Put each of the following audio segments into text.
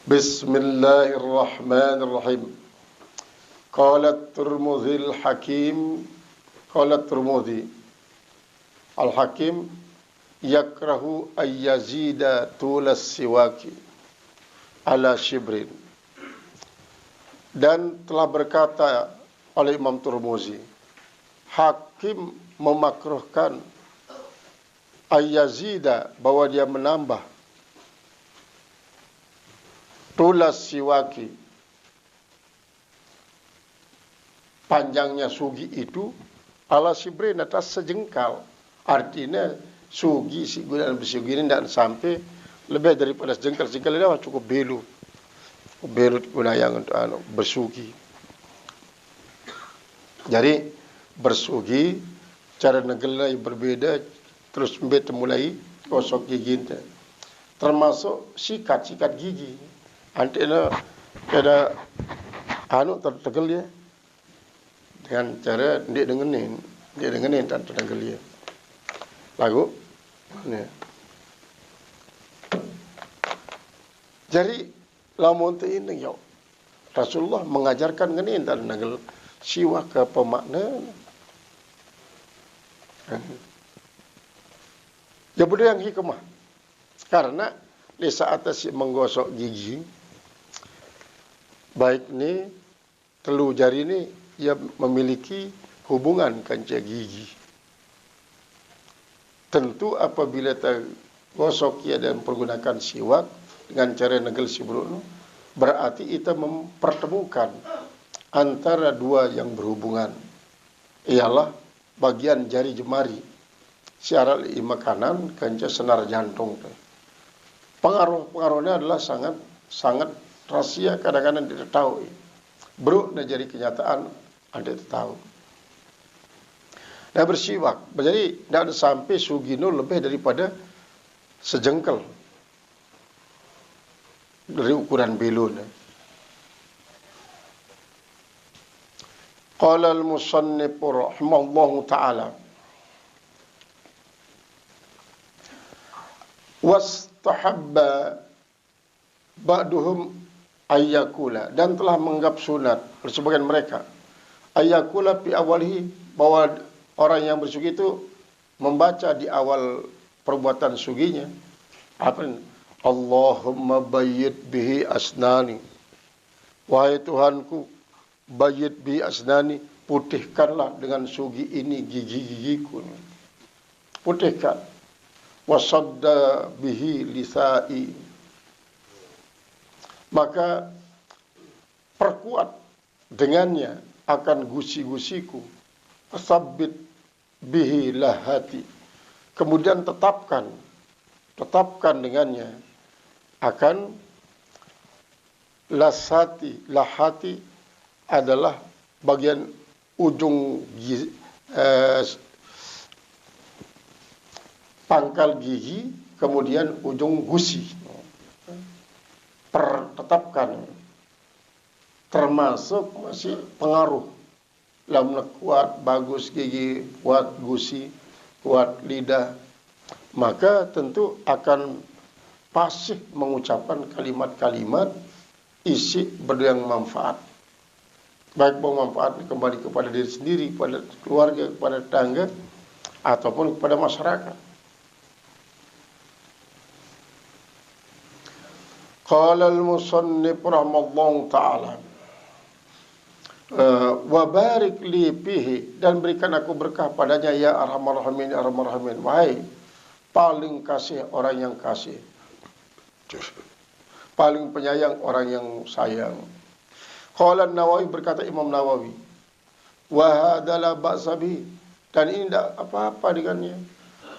Bismillahirrahmanirrahim. Qala Tirmidzi al-Hakim, qala Tirmidzi al-Hakim yakrahu ayyazida tulas siwaki ala shibrin. Dan telah berkata oleh Imam Tirmidzi, Hakim memakruhkan ayyazida, bahwa dia menambah tulas siwaki, panjangnya sugi itu, ala shibrin, atas sejengkal. Artinya sugi, si gunaan bersugi ini tidak sampai lebih daripada sejengkal. Sejengkal ini cukup belu gunayang untuk bersugi. Jadi bersugi cara negelai berbeda, terus mulai gosok gigi, termasuk sikat gigi. Antena ada tertegel ya, dengan cara dia dengenin tak tertegel ya. Lagu ya. Jadi lamun teu ini ya Rasulullah mengajarkan ngeunin tak nagel siwa ke pemakna. Ya beda yang hikmah. Karena di saat si menggosok gigi, baik ini telu jari ini ia memiliki hubungan kanca gigi. Tentu apabila tergosok ia dan pergunakan siwak dengan cara negel sibruk, berarti kita mempertemukan antara dua yang berhubungan, ialah bagian jari jemari siaral ima kanan kanca senar jantung. Pengaruhnya adalah sangat rahasia, kadang-kadang tidak tahu. Bro, nah jadi kenyataan ada tahu. Nah bersiwak, jadi tidak sampai sugino lebih daripada sejengkal dari ukuran belun. Qala al-musannif rahimahullahu ta'ala, wastahabba ba'duhum ayyakula, dan telah menganggap sunat sebagian mereka ayyakula fi awalihi, bahwa orang yang bersugi itu membaca di awal perbuatan suginya apa? Allahumma bayyid bihi asnani, wahai Tuhanku, bayyid bihi asnani, putihkanlah dengan sugi ini gigi-gigiku, putihkan. Wasadda bihi lisai, maka perkuat dengannya akan gusi-gusiku. Fasabbit bihi lahati, kemudian tetapkan dengannya akan lahati adalah bagian ujung pangkal gigi, kemudian ujung gusi. Pertetapkan, termasuk masih pengaruh. Lamun kuat bagus gigi, kuat gusi, kuat lidah, maka tentu akan fasih mengucapkan kalimat-kalimat isi berdua manfaat. Baik bermanfaat kembali kepada diri sendiri, kepada keluarga, kepada tetangga, ataupun kepada masyarakat. Qala al-musannif rahimahullahu ta'ala, wa barik li fihi, dan berikan aku berkah padanya ya arhamar rahimin, ya arhamar rahimin, wahai paling kasih orang yang kasih, paling penyayang orang yang sayang. Qala an-Nawawi, berkata Imam Nawawi, wa hadala ba'sa bihi, dan ini tidak apa-apa dengannya.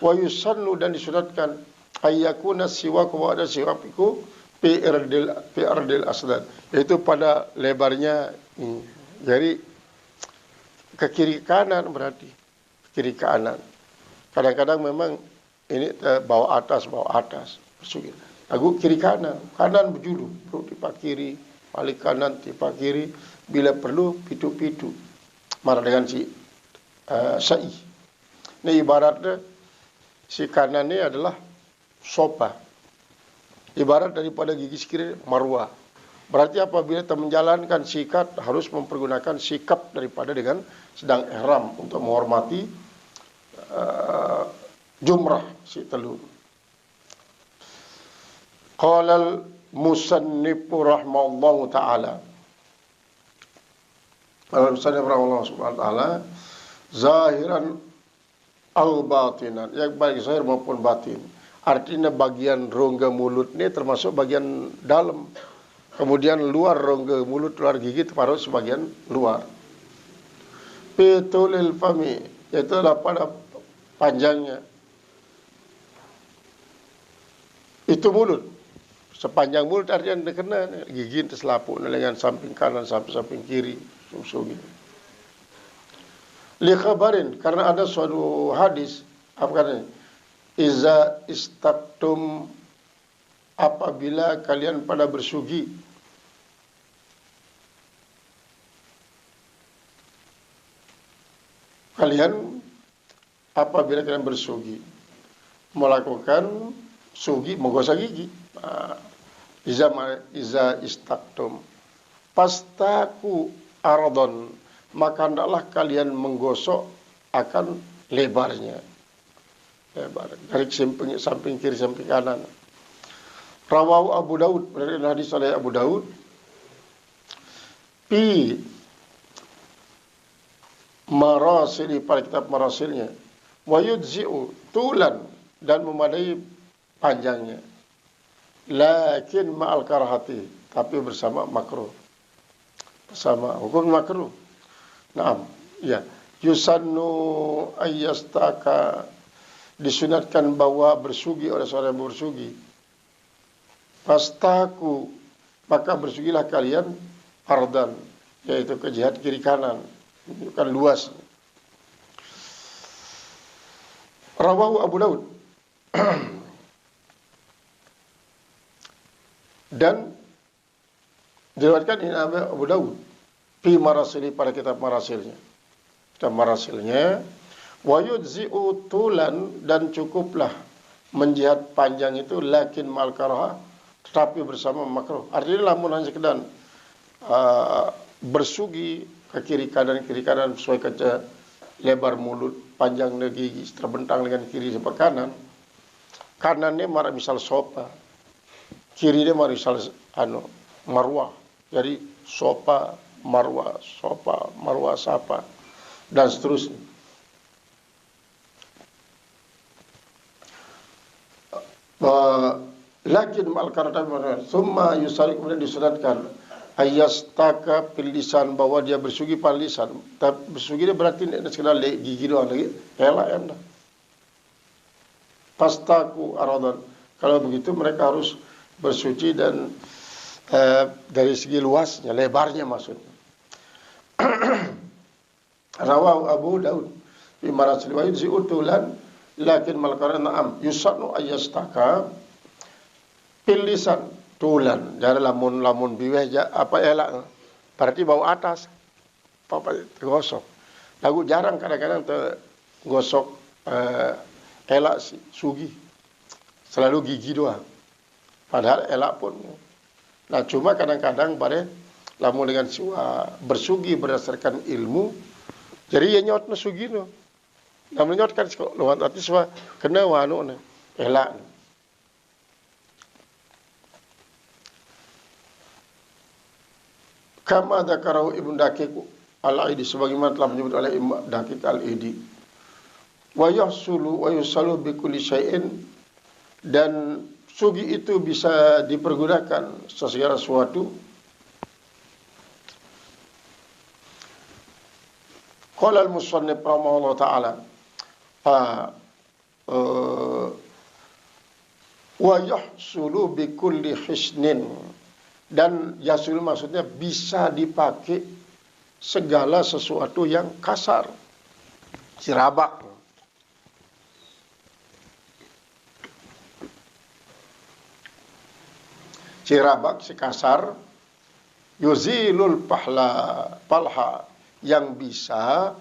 Wa yusannu, dan disunatkan ayyakuna siwak, wa ada siwakiku fi ardil aslan, yaitu pada lebarnya ini. Jadi ke kiri kanan, berarti kiri kanan. Kadang-kadang memang ini bawah atas bersugih. Lagu kiri kanan berjulu, perlu tipak kiri, balik kanan tipak kiri, bila perlu pitu-pitu. Marah dengan si sa'i. Ini ibaratnya si kanan ini adalah sopa. Ibarat daripada gigi kiri marwah. Berarti apabila kita menjalankan sikat harus mempergunakan sikap daripada dengan sedang ihram untuk menghormati jumrah si telur. Qala al-musannif rahimahullahu ta'ala. Al-musannif rahimahullahu subhanahu wa ta'ala zahiran al-batinan, yang baik zahir maupun batin. Artinya bagian rongga mulut ini termasuk bagian dalam. Kemudian luar rongga mulut, luar gigi terparuh sebagian luar. Pitulil fami, yaitu pada panjangnya. Itu mulut. Sepanjang mulut artinya kena gigi terselapuk dengan samping kanan sampai samping kiri. Susu gitu. Li khabarin, karena ada suatu hadis, apa katanya? Iza istaktum, apabila kalian pada bersugi. Apabila kalian bersugi, melakukan sugi, menggosok gigi. Iza istaktum, pastaku ardon, maka hendaklah kalian menggosok akan lebarnya. Lebar dari samping kiri samping kanan. Rawahu Abu Daud, dari hadis oleh Abu Daud. Pi marasili, pada kitab marasilnya. Wa yujzi'u tulan, dan memadai panjangnya. Lakin ma'al karahati, tapi bersama makruh. Bersama hukum makruh. Naam, ya. Yusannu ayyastaka, disunatkan bahwa bersugi oleh seorang yang bersugi. Pastaku, maka bersugilah kalian ardan, yaitu ke jihad kiri kanan, menunjukkan luas. Rawahu Abu Daud. Dan diriwayatkan ini Abu Daud fi marasili, pada kitab marasilnya. Kitab marasilnya, wa yujzi'u tulan, dan cukuplah menjihad panjang itu, lakin mal karaha, tetapi bersama makruh. Artinya lamun hanya sekedar bersugi ke kiri kanan sesuai kaca lebar mulut, panjang gigi terbentang dengan kiri sampai kanan. Kanannya misal sopa, kiri dia misal marwah. Jadi sopa marwah sapa, dan seterusnya. Lakin mal karata summa yusari, kemudian disunatkan ayastaka fil lisan, bahwa dia bersugi pada lisan. Tapi bersugi dia berarti tidak sekedar gigi doang lagi, elak anda. Pastaku aradan, kalau begitu mereka harus bersuci dan dari segi luasnya, lebarnya maksudnya. Rawahu Abu Daud fi marasil wa yujzi'u tulan, lakin mal karana am yusannu ayastaka fil lisan tulan. Jadi lamun biweh apa elak, berarti bau atas apa tergosok. Lagu jarang kadang-kadang tergosok elak sugi, selalu gigi doang, padahal elak pun. Nah cuma kadang-kadang pada lamun dengan bersugi berdasarkan ilmu, jadi ya nyot na sugi no, namun nyot kan lawan arti semua kena wano na elak. Kama dzakarahu Ibnu Daqiq al-Aidi, sebagaimana telah menyebut oleh Ibnu Daqiq al-Aidi. Wa yahsulu wa yusallu bi kulli syai'in, dan sugi itu bisa dipergunakan segala sesuatu. Qala al-musannif rahimahullah ta'ala wa yahsulu bi kulli hisnin, dan yasul maksudnya bisa dipakai segala sesuatu yang kasar. Cirabak, si kasar. Yuzilul palha, yang bisa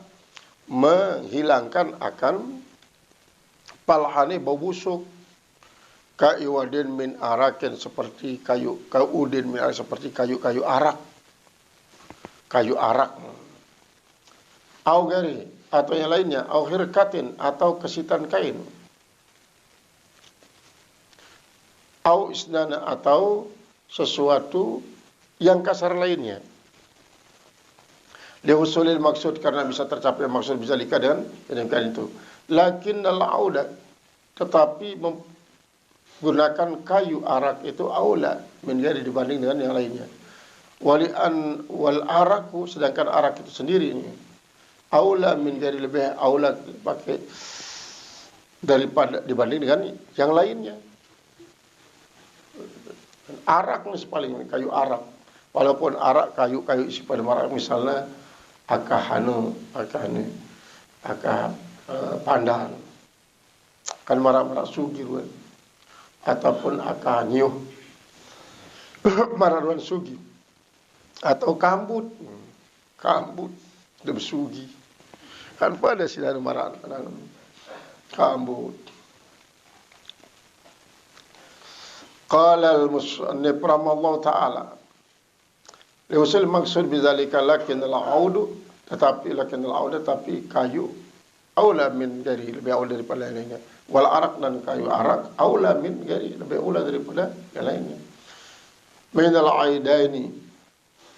menghilangkan akan palhane bau busuk. Ka iwadin min arakin, seperti kayu, kaudin min arak, seperti kayu-kayu arak. Kayu arak. Au gari, atau yang lainnya, au hirkatin, atau kesitan kain. Au isnana, atau sesuatu yang kasar lainnya. Lihusulil maksud, karena bisa tercapai maksud bisa lika dengan itu. Lakin al-auda, tetapi gunakan kayu arak itu aula min ghairi, dibanding dengan yang lainnya. Wal araku, sedangkan arak itu sendiri ini aula min ghairi, lebih aula pakai daripada dibanding dengan yang lainnya. Arak ini paling kayu arak. Walaupun arak kayu-kayu isi pada marak, misalnya akahanu, pandan, kan marak-marak sugih ataupun akanyuh mararuan sugi, atau kambut lebih sugi kan pada sinar marak kambut. Qala al-musannif rahimahullah ta'ala, liusul maksud bidzalika lakin al-audu, tetapi kayu aula min ghairi, lebih aula daripada yang lainnya. Wal arak, dan kayu arak aula min ghairi, lebih aula daripada yang lainnya. Minal aidaini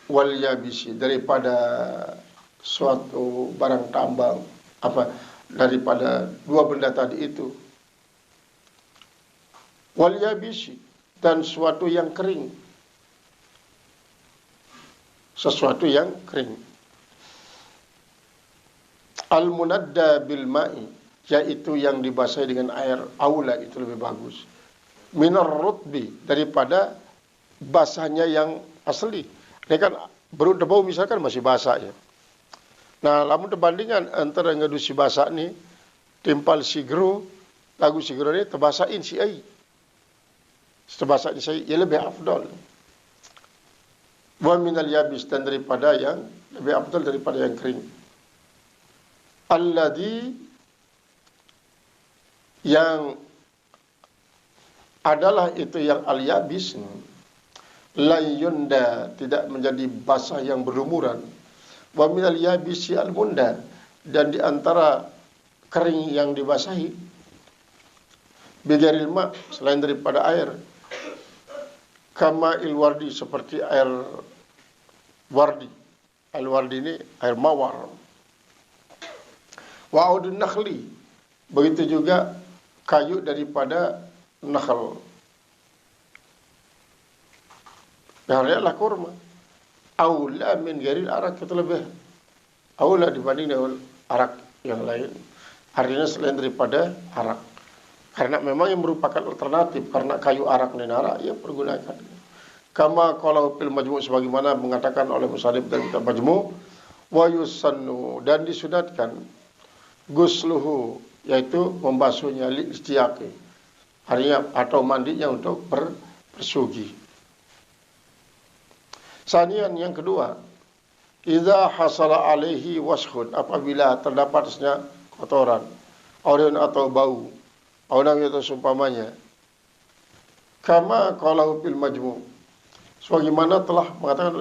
wal yabisi, daripada suatu barang tambang, daripada dua benda tadi itu. Wal yabisi, dan suatu yang kering, sesuatu yang kering. Al munadda bil ma'i, yaitu yang dibasahi dengan air, aula, itu lebih bagus. Minar rutbi, daripada basahnya yang asli. Ini kan baru debau misalkan masih basah ya. Nah, lamun perbandingan antara ngadusi basah ni timpal sigro, lagu sigro ni terbasahin si ai. Terbasahin si ai, ya lebih afdal. Wa minal yabis, dan daripada yang lebih afdal daripada yang kering. Alladhi, yang adalah itu yang al-yabis, la yunda, tidak menjadi basah yang berlumuran. Wa minal yabisi al-munda, dan di antara kering yang dibasahi, bigharil ma, selain daripada air, kama il-wardi, seperti air wardi. Al-wardi ini air mawar. Wa audun nakhli, begitu juga kayu daripada nakhl. Adalah kurma. Aula min ghairil arak, itu lebih aula dibanding dengan arak yang lain. Artinya selain daripada arak. Karena memang yang merupakan alternatif, karena kayu arak dan arak yang pergunakan. Kama kalau fil majmu', sebagaimana mengatakan oleh musannif dalam kitab majmu', wa yusannu, dan disunatkan, gusluhu, yaitu membasuhnya, li istiaqi, artinya atau mandinya untuk bersugi. Sanian, yang kedua, idza hasala alaihi waskhun, apabila terdapat kotoran, auriun atau bau, aunam atau seumpamanya, kama qalahu fil majmu', sebagaimana telah mengatakan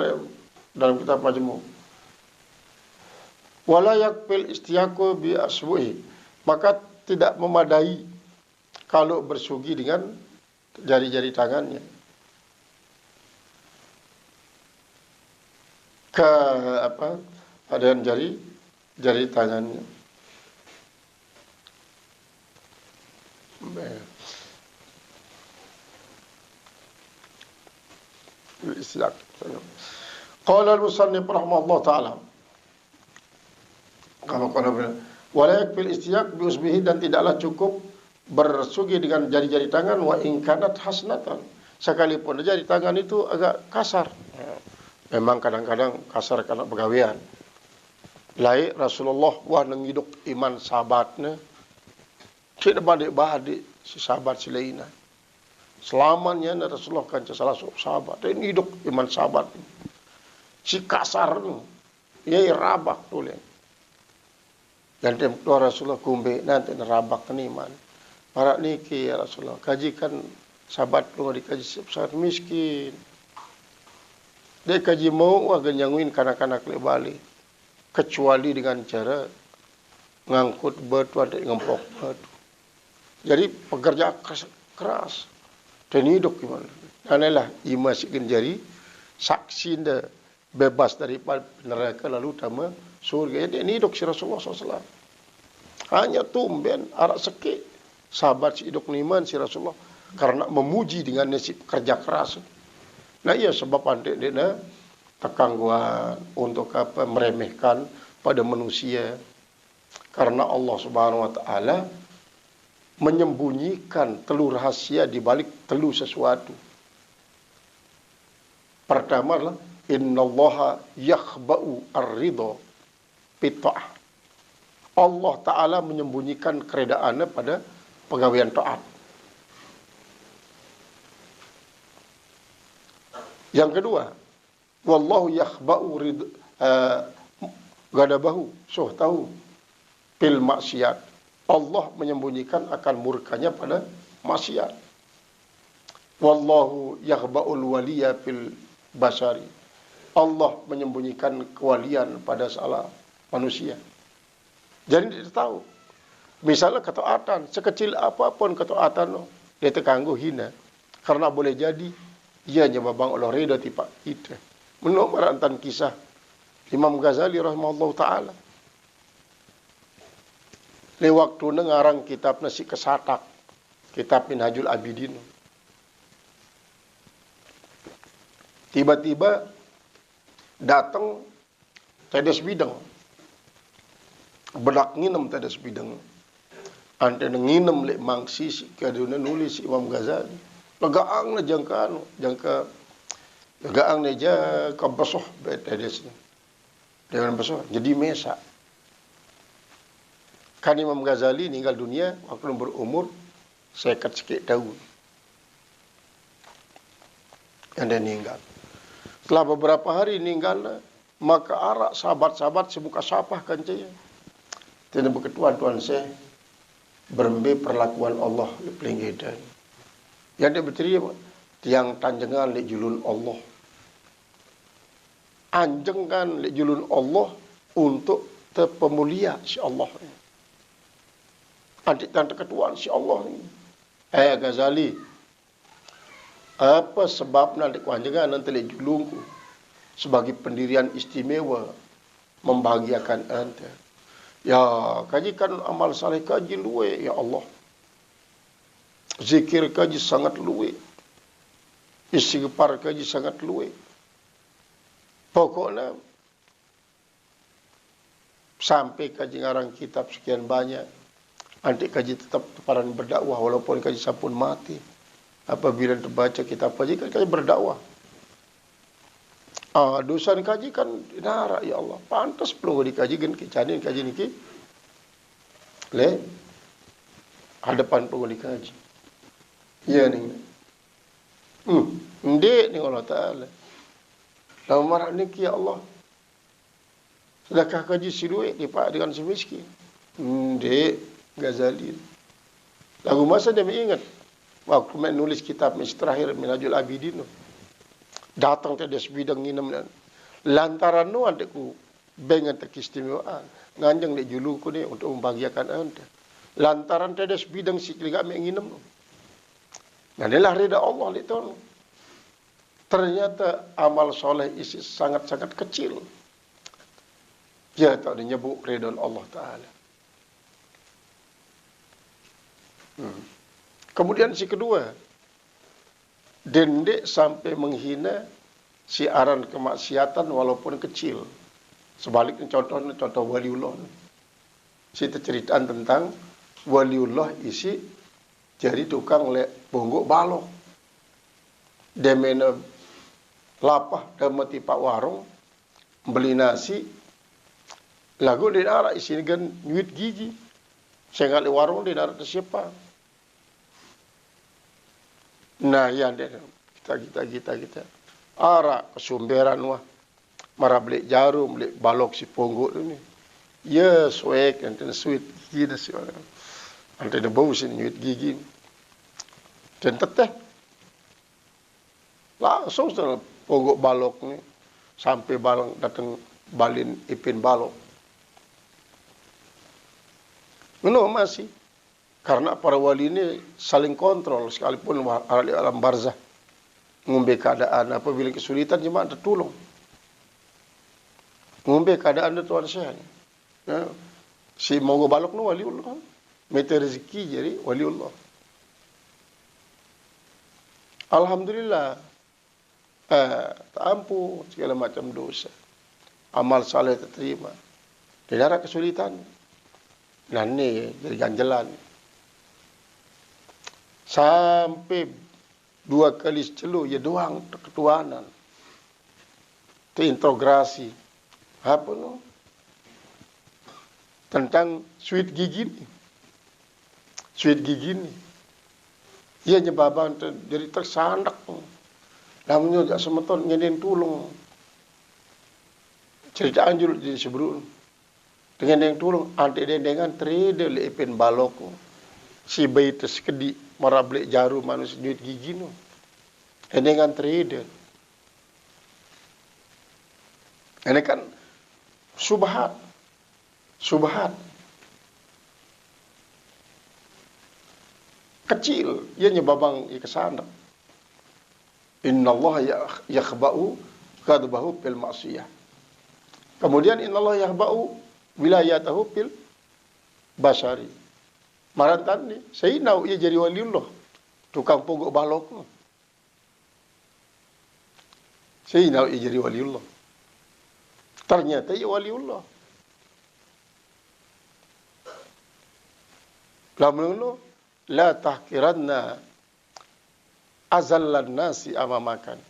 dalam kitab majmu', wala yakfil istiaqu bi asbu'i, maka tidak memadai kalau bersugi dengan jari-jari tangannya. Dengan jari tangannya. Istiaq. Qala al-musannif rahimahullah ta'ala, kama qala wala yakfil istiaq bi usbihi, dan tidaklah cukup bersugi dengan jari-jari tangan, wa in kanat hasnatan, sekalipun jari tangan itu agak kasar. Memang kadang-kadang kasar karena pegawean. Lai Rasulullah wah nengiduk iman sahabatnya, tidak badik-badik si sahabat silaina. Selamanya Rasulullah kan salah sahabat, dan hidup iman sahabat. Si kasar tu, ia rabak tulen. Dan tempat Rasulullah kumbe nanti nerabak iman. Para niki ya Rasulullah, kaji kan sahabat lu dikaji sangat miskin. Dia kaji mau agan nyanguin kanak-kanak le balik. Kecuali dengan cara ngangkut batu ada ngempok batu. Jadi pekerja keras. Dan hidup gimana? Analah ima sikin jari saksi nda bebas daripada neraka lalu tama surga. Ini hidup si Rasulullah SAW. Hanya tumben arak sekik sahabat si hidup niman si Rasulullah karena memuji dengan nasib kerja keras. Nah iya sebab antik dia tekangguan untuk apa meremehkan pada manusia karena Allah Subhanahu wa taala menyembunyikan telur rahasia di balik telur sesuatu. Pertama adalah innallaha yakhba'u ar-ridha bita'ah. Allah taala menyembunyikan keredaannya pada pegawaian taat. Yang kedua, wallahu yakhba'u ghadabahu suhtahu bil maksiat. Allah menyembunyikan akan murkanya pada maksiat. Wallahu yakhba'ul waliya fil basari. Allah menyembunyikan kewalian pada salah manusia. Jadi dia tahu. Misalnya ketaatan, sekecil apapun ketaatan, dia terganggu hina. Karena boleh jadi ia nyebabang Allah reda tipak kita. Menurut merantan kisah Imam Ghazali rahimahullah ta'ala. Le waktu ngarang kitab nasi kesatak. Kitab Minhajul Abidin. Tiba-tiba datang tedes bidang. Bedak nginem tedes bidang. Ante nginem lek mangsi si kaduna nulis Imam Ghazali. Legaang na jangka legaang na jangka besoh tedes. Dengan besoh jadi mesak. Kan Imam Ghazali meninggal dunia waktu berumur 50 sekian tahun. Yang dia meninggal. Setelah beberapa hari meninggal, maka arak sahabat-sahabat sebuka sapah kancanya. Tidak berketuan tuan saya berembe perlakuan Allah di pelinggidan. Yang dia berteriak tiang tanjangan le julun Allah. Anjengkan le julun Allah untuk terpemulia si Allah. Adik tante ketuaan si Allah ni. Ghazali. Apa sebabnya adik kuanjangan nanti le julungku sebagai pendirian istimewa membahagiakan anda. Ya, kajikan amal saleh kaji luwe ya Allah. Zikir kaji sangat luwe. Istighfar kaji sangat luwe. Pokoknya sampai kaji ngarang kitab sekian banyak. Nanti kaji tetap teparan berdakwah walaupun kaji sampun mati. Apabila terbaca kitab kaji kan kaji berdakwah. Dosan kaji kan nara ya Allah. Pantas perlu dikaji kan kicanin kaji niki. Le hadapan perlu dikaji. Iya nih. Ndek ni Allah Taala. Lalu marah niki ya Allah. Sedekah kaji si duit dipak dengan si miskin. Ndek Ghazali. Lagu masa dia mengingat waktu menulis kitab terakhir Minhajul Abidin. Datang tedes bidang nginem lantaran nu adekku bengan keistimewaan nganjang le juluku ni untuk membahagiakan anda. Lantaran tedes bidang sikliga menginem. Nanilah rida Allah itu. Ternyata amal soleh isi sangat-sangat kecil. Ya tak menyebut ridha Allah Taala. Kemudian si kedua, dendek sampai menghina siaran kemaksiatan walaupun kecil. Sebaliknya contoh waliullah. Kita ceritaan tentang waliullah isi jadi tukang lek bonggok balok. Demena lapah dan tipak warung beli nasi. Lagu di darat isi dengan nyuit gigi. Saya ngali warung di darat siapa? Nah, ya kita. Arak kesumberan wah. Marah beli jarum, beli balok si ponggok tu ni. Ya, suek, nanti suit gigi dah si orang. Ante ada bau sini nyuit gigi. Dan teteh. Langsung setelah pogok balok ni. Sampai balong datang balin ipin balok. Menurut masih. Karena para wali ini saling kontrol. Sekalipun di alam barzah. Ngumbe keadaan. Apabila kesulitan jemaah tertolong. Ngumbe keadaan itu Tuhan saya. Ya. Si mau balok nu waliullah. Mete rezeki jadi waliullah. Alhamdulillah. Tak ampun segala macam dosa. Amal saleh terterima. Tidak ada kesulitan. Nah ini jadi ganjalan. Sampai 2 kali celuk ya doang ketuanan. Terintegrasi. Apa no? Tentang sweet gigi ni. Sweet gigi ni. Ia nyebabkan jadi tersandak. Namanya jak semeton ngeden tulung. Cerita anjur di sebelum. Dengan yang tulung anti dendengan trade le pen balok. Si bayi tersekedi marablik jarum manusia duit gigi no. Dengan trade. Ini kan subhat. Subhat. Kecil, ia nyebabang kesandak. Innallaha yakhba'u ghadabahu fil ma'siyah. Kemudian innallaha yakhba'u wilayatahu fil basari. Marantan ni, sayyidina ia jadi waliullah. Tukang pogok balok. Sayyidina ia jadi waliullah. Ternyata ia waliullah. Lamun la tahkiranna azallan nasi amamakan.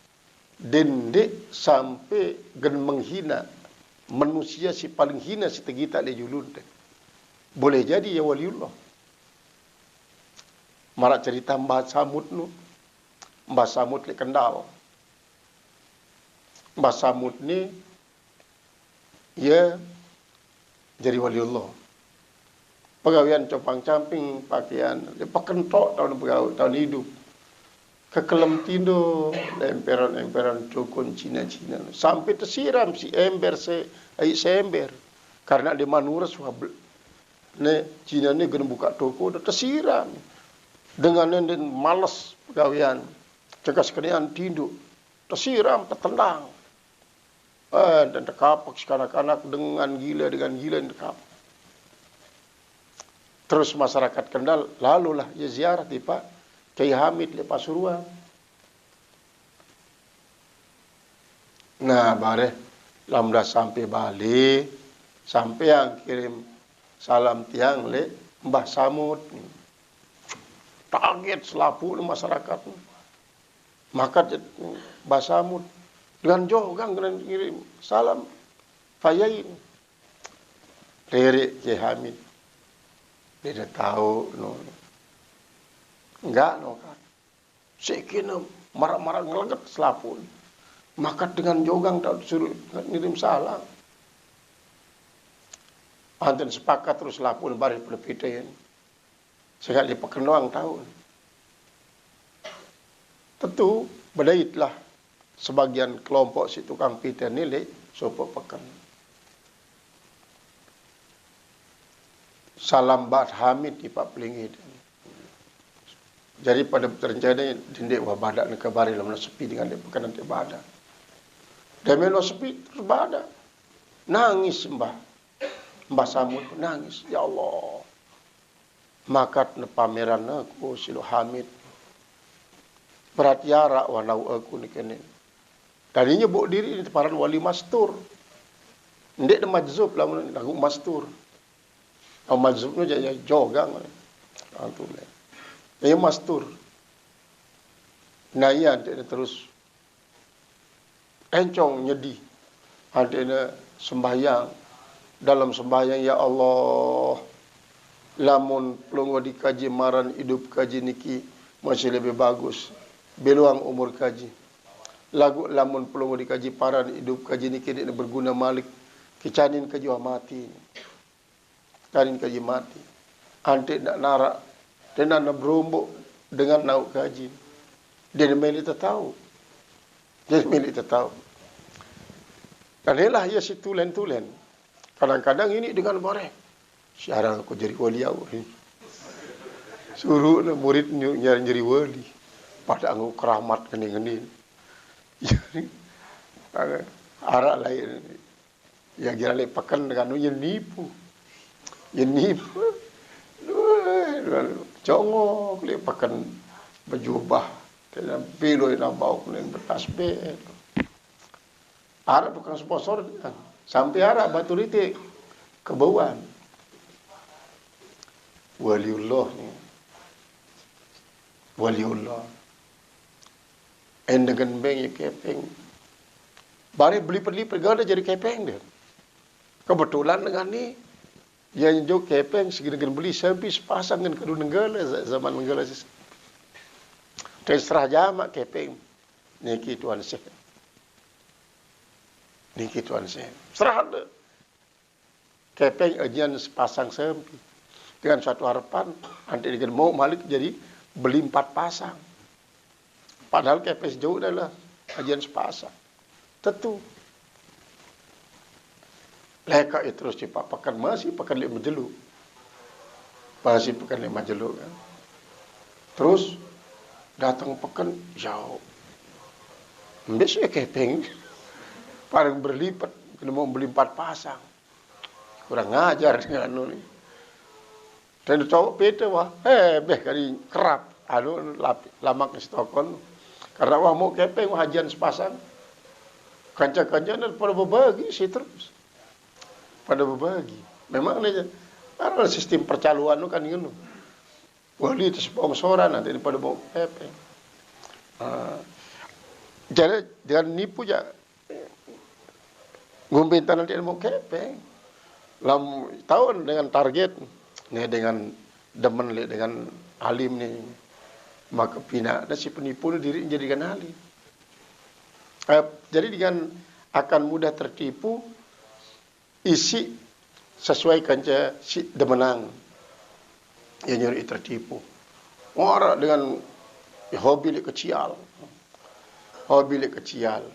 Dendek sampai gen menghina manusia si paling hina si tegi tak le julun. Boleh jadi ya waliullah. Marak cerita Mbah Samud nu. Mbah Samud le Kendal. Mbah Samud ni ia jadi waliullah. Pegawaian copang camping pakaian dia pakentok tahun pegawai tahun hidup. Kekelem tindo emperan cukun Cina sampai tersiram si ember ember karena di manura suhab ne Cina ni kena buka toko dah tersiram dengan den malas pegawaian cekas kenian tindo tersiram tertendang dan terkapak kanak-kanak dengan gila terkapak. Terus masyarakat Kendal lalulah ia ziarah di Pak Kiai Hamid di Pasuruan. Nah, bare lamdah sampai Bali, sampai yang kirim salam tiang le Mbah Samud. Kaget selapu masyarakat. Maka Mbah Samud dengan jogang kena kirim salam fayain. Lirik Kiai Hamid. Dia dah tahu no. Enggak no kan. Sekina marah-marah ngeleget selapun. Maka dengan jogang tak suruh ngirim salam. Anten sepakat terus lapun baris perpitain. Sekali pakai doang tahun. Tentu berdaitlah sebagian kelompok si tukang pita nilai sopo pekan. Salam Mbah Hamid di Pak Pelingit. Jadi pada terencana dindek wah badak nak kabari lamna sepi dengan dia pekan nanti badak. Dan melo sepi terus badak. Nangis Mbah Samud nangis. Ya Allah. Makat ne pameran aku silo Hamid. Beratiara wanau aku ni kene. Tadinya nyebut diri ni paran wali mastur. Ndek de majzub lamun lagu mastur. Majzub nu jadi jogang. Antu le. Ia mastur. Nah ia dia terus encong nyedi. Ada sembahyang. Dalam sembahyang ya Allah. Lamun pelongo dikaji maran hidup kaji niki masih lebih bagus. Beluang umur kaji. Lagu lamun pelongo dikaji paran hidup kaji niki dia berguna malik. Kicanin kaji mati. Kanin kaji mati. Ante nak narak, dia nak berombok dengan nauk gaji. Dia milik tahu. Dia milik tahu. Dan inilah ia si tulen-tulen. Kadang-kadang ini dengan borek. Sekarang aku jadi wali aku. Suruh murid nyari wali. Pada aku keramat gini-gini. Jadi, arak lain. Ya kira lepakan dengan yang nipu. Yang nipu. Congok lepakan berjubah. Dan bilo yang bau kuning bertasbih. Arak bukan sponsor. Sampai arak batu ritik. Kebauan. Waliullah ni. Waliullah. Dengan bank yang kepeng. Bari beli pergala jadi kepeng dia. Kebetulan dengan ni. Yang jauh kepeng segera beli sampai sepasang dengan kedua nenggala. Zaman nenggala. Terserah jamak kepeng. Niki Tuan Syekh. Niki Tuan Syekh. Serah ada. Kepeng ajian sepasang sampai. Dengan suatu harapan. Nanti dengan mau malik jadi beli 4 pasang. Padahal kepes jauh adalah ajian sepasang. Tentu. Leka itu terus dipapakan. Masih pakan lek majeluk. Masih pakan lek majeluk kan. Terus. Datang pakan jauh. Biasanya kepeng. Paling berlipat. Kena mau beli 4 pasang. Kurang ngajar dengan anu ni. Dan cowok peta wah. Beh kali kerap. Lamak stokon. Karena wah mau kepeng wah hajian sepasang. Kanca-kanca pada berbagi sih terus. Pada berbagi. Memang ni karena sistem percaluan tu kan ngono. Wali itu sponsoran nanti pada mau kepeng. Jadi dengan nipu je. Ngumpintan nanti mau kepeng. Tahun dengan target ni dengan demen dengan alim ni. Maka pina dan si penipu diri menjadikan alim. Jadi dengan akan mudah tertipu isi sesuai kanca si demenang yang nyuri tertipu. Orang dengan hobi kecil. Hobi kecil.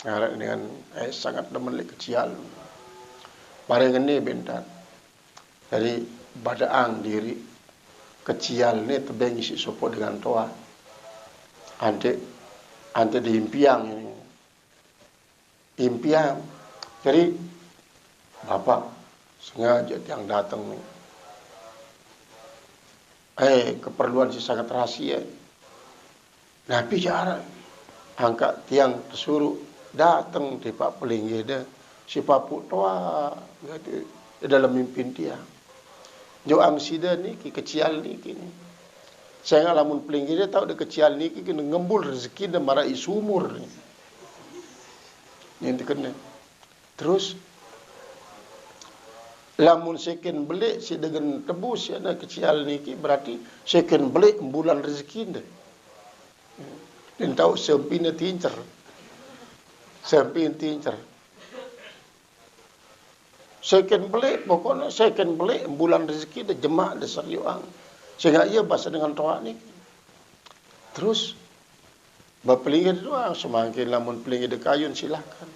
Dengan sangat demen kecil. Barang ini bentar. Dari badaang diri kecil ni tebeng isi sopok dengan toa. Ante di impiang ini. Impiang. Jadi bapak sengaja yang datang ni. Keperluan si sangat rahasia. Nabi jarang angkat tiang tersuruh datang di Pak Pelinggi dia. Si papuk toa dalam mimpin tiang. Jo angsida ni kecil ni kini. Saya ngalamun pelinggi dia tahu dia kecil ni kini ngembul rezeki dan marai sumur ni. Yang kena. Terus lamun seken belik si dengan tebus ya nak kecil ni berarti seken belik bulan rezeki dia. Dan tahu sempina tincer. Sempin tincer. Second belik, pokoknya second belik, bulan rezeki dia jemaah dia seriuang. Sehingga ia bahasa dengan toa ni. Terus, berpelingin doang, semakin lamun pelingin dia kayun, silakan.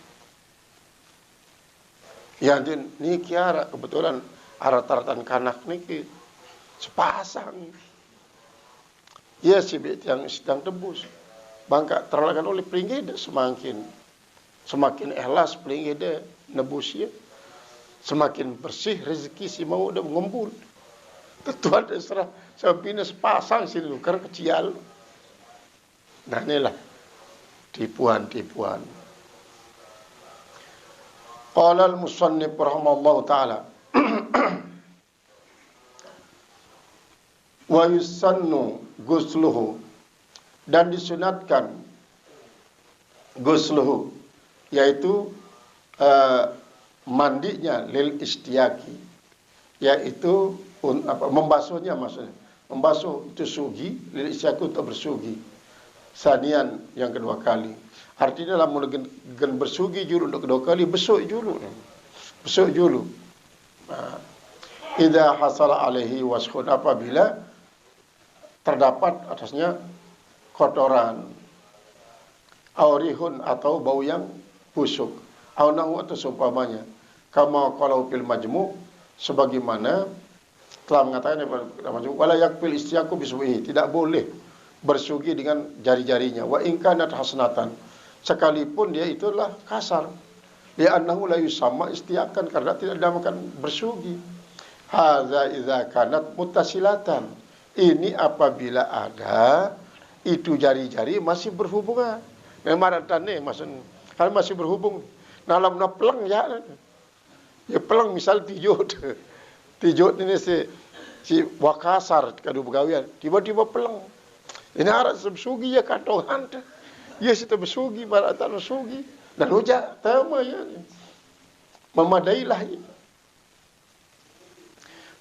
Yang ni kiara, kebetulan arat-aratan kanak ni, sepasang. Ia si yang sedang tebus. Bangka terlakan oleh pelingin dia semakin ikhlas pelingin dia nebus ia. Semakin bersih rezeki si mau dah mengembul. Tentu ada serah sampina sepasang sini karena kecil. Nah inilah tipuan-tipuan. Qala al-musannif rahimallahu taala wa yusannu ghusluhu, dan disunatkan ghusluhu yaitu mandinya lil istiaki, yaitu membasuhnya maksudnya. Membasuh itu sugi, lil istiaki untuk bersugi. Sanian yang kedua kali. Artinya dalam gen bersugi julu untuk kedua kali besuk julu. Besuk julu. idza hasala alaihi waskhun, apabila terdapat atasnya kotoran, aurihun atau bau yang busuk, au nahu atau seumpamanya, kama qalau fil majmu', sebagaimana telah mengatakan dalam majmu', wala yakfil istiaku bisbuhi, tidak boleh bersugi dengan jari-jarinya, wa in kanat hasanatan, sekalipun dia itulah kasar, li'annahu la yusamma istiakan, karena tidak dinamakan bersugi. Hadza idza kanat muttasilatan, ini apabila ada itu jari-jari masih berhubungan. Memang tane maksud kalau masih berhubung dalam na pelang ya. Ya pelang misal tijot. Tijot ini si wakasar kadu begawian, tiba-tiba pelang. Ini harap sebsugi ya katongan. Ya kita bersugi baratan sugi dan hujah tama ya. Memadailah ini.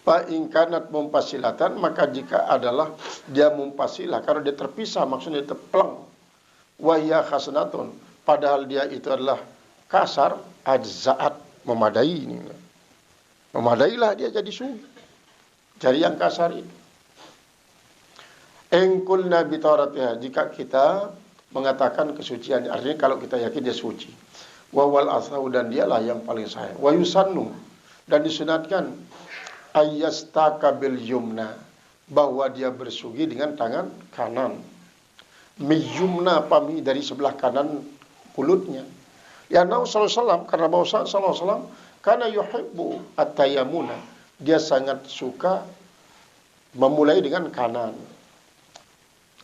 Fa in kanat mumpasilatan, maka jika adalah dia mumpasilah, karena dia terpisah, maksudnya dia terpelang, wa hiya hasanatun, padahal dia itu adalah kasar, ajza'at, memadai ini. Memadailah dia jadi sugi. Jari yang kasar itu. Engkulna bitaratiha, jika kita mengatakan kesucian, artinya kalau kita yakin dia suci. Wa wal asau, dan dialah yang paling sahih. Wa yusannu, dan disunatkan ayyastaka bil yumna, bahwa dia bersugi dengan tangan kanan. Miyumna pami, dari sebelah kanan mulutnya. Ya Nabi SAW, karena Nabi SAW karena yuhibbu at-tayammuna, dia sangat suka memulai dengan kanan.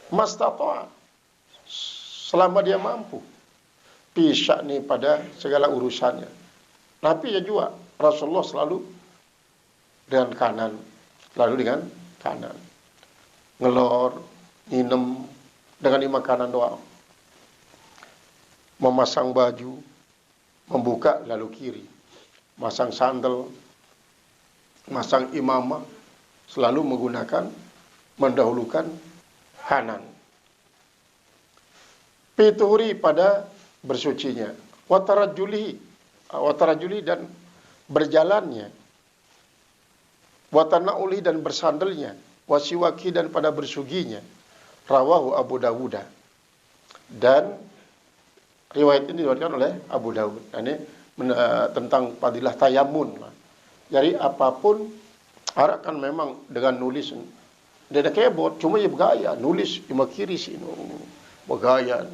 Mastata'a, selama dia mampu, pisah nih pada segala urusannya. Tapi ya juga Rasulullah selalu dengan kanan, lalu dengan kanan, ngelor, nginem dengan lima kanan doang, memasang baju, membuka lalu kiri, masang sandal, masang imamah, selalu menggunakan, mendahulukan kanan. Pituhuri, pada bersucinya, watarajuli dan berjalannya, watanauli dan bersandalnya, wasiwaki dan pada bersuginya. Rawahu Abu Dawud. Dan riwayat ini diriwayatkan oleh Abu Dawud. Ini tentang fadilah tayamun. Jadi apapun, Arab kan memang dengan nulis, dia ada keyboard, cuma dia bergaya, nulis cuma kiri sini, bergaya.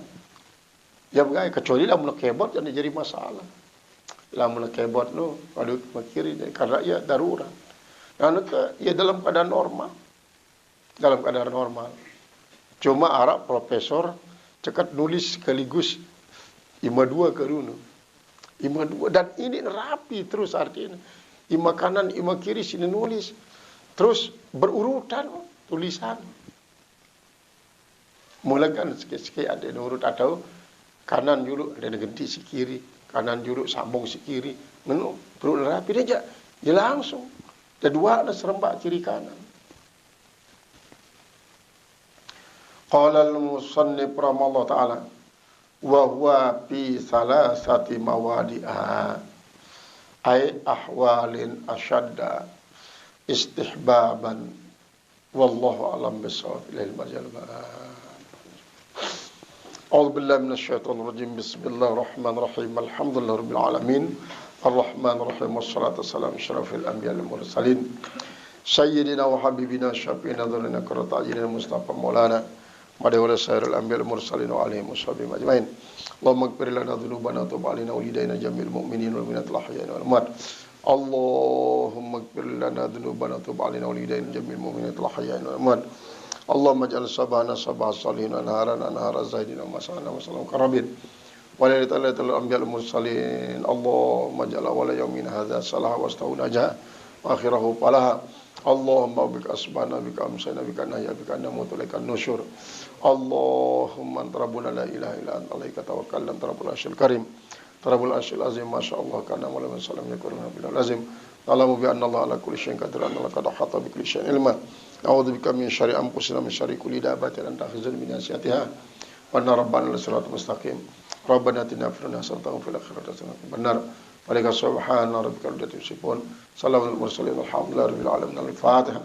Ya bergaya, kecuali lah mula keyboard yang jadi masalah. Lah mula keyboard no, kalau kiri, karena ia darurat. Karena ia dalam keadaan normal. Dalam keadaan normal. Cuma Arab profesor cekat nulis sekaligus ima dua ke runo. Ima dua, dan ini rapi terus artinya. Ima kanan, ima kiri sini nulis. Terus berurutan tulisan. Mulakan sikit-sikit ada urut, atau kanan dulu ada ganti si kiri, kanan dulu sambung si kiri. Menurut perut rapi dia langsung. Ada dua ada serembak kiri kanan. Qala al-musannif rahimahullah ta'ala, wa huwa fi salasati mawadi'a, ay ahwalin asyadda istihbaban, wallahu alam bisawab. Ilal majalbah. A'udzu billahi minasyaitonir rajim. Bismillahirrahmanirrahim. Alhamdulillahirabbil alamin. Ar-Rahmanir-Rahim. Wassalatu wassalamu asyrafil anbiya'i wal mursalin. Sayyidina wa habibina syafi'ina dzurrina qurrata a'yunina Mustafa Maulana Madawala sayyidil anbiya'i wal mursalin wa alihi washabbihi ajmain. Allahumma ighfir lana dzunubana wa tub 'alaina wa lidaina jami'il mu'minin wal mu'minat al-ahya'i wal amwat. Allahumma ighfir lana dzunubana wa tub 'alaina wa lidaina jami'il mu'minat al-ahya'i wal amwat. Allahumma ij'al sabahana sabah salihin wa naharana nahara zaidina wa masana wa salam karabin. Walailatul anbiya'il mursalin. Allahumma ja'ala wala yawmin hadza salah wa astawna ja wa akhirahu falaha. Allahumma bika asbana bika amsayna bika nahya bika namutu laikan nusyur. Allahumma anta rabbuna la ilaha illa anta alaika tawakkalna anta rabbul arsyil karim. Rabbul arsyil azim, masyaallah kana wa la salam yakuruna bil azim. Alamu bi anna Allah ala kulli syai'in qadir, anna laqad ahata bi kulli syai'in ilma. A'udzu bika min syarri anfusina min syarri kulli dabatin anta akhizun min nasiyatiha. Wa anna rabbana lis-siratal mustaqim. Rabbana atina fid dunya hasanatan wa fil akhirati hasanatan wa qina adzabannar. Walika subhana rabbika rabbil izzati amma yasifun. Salamun alal mursalin. Alhamdulillahi rabbil alamin. Al-Fatihah.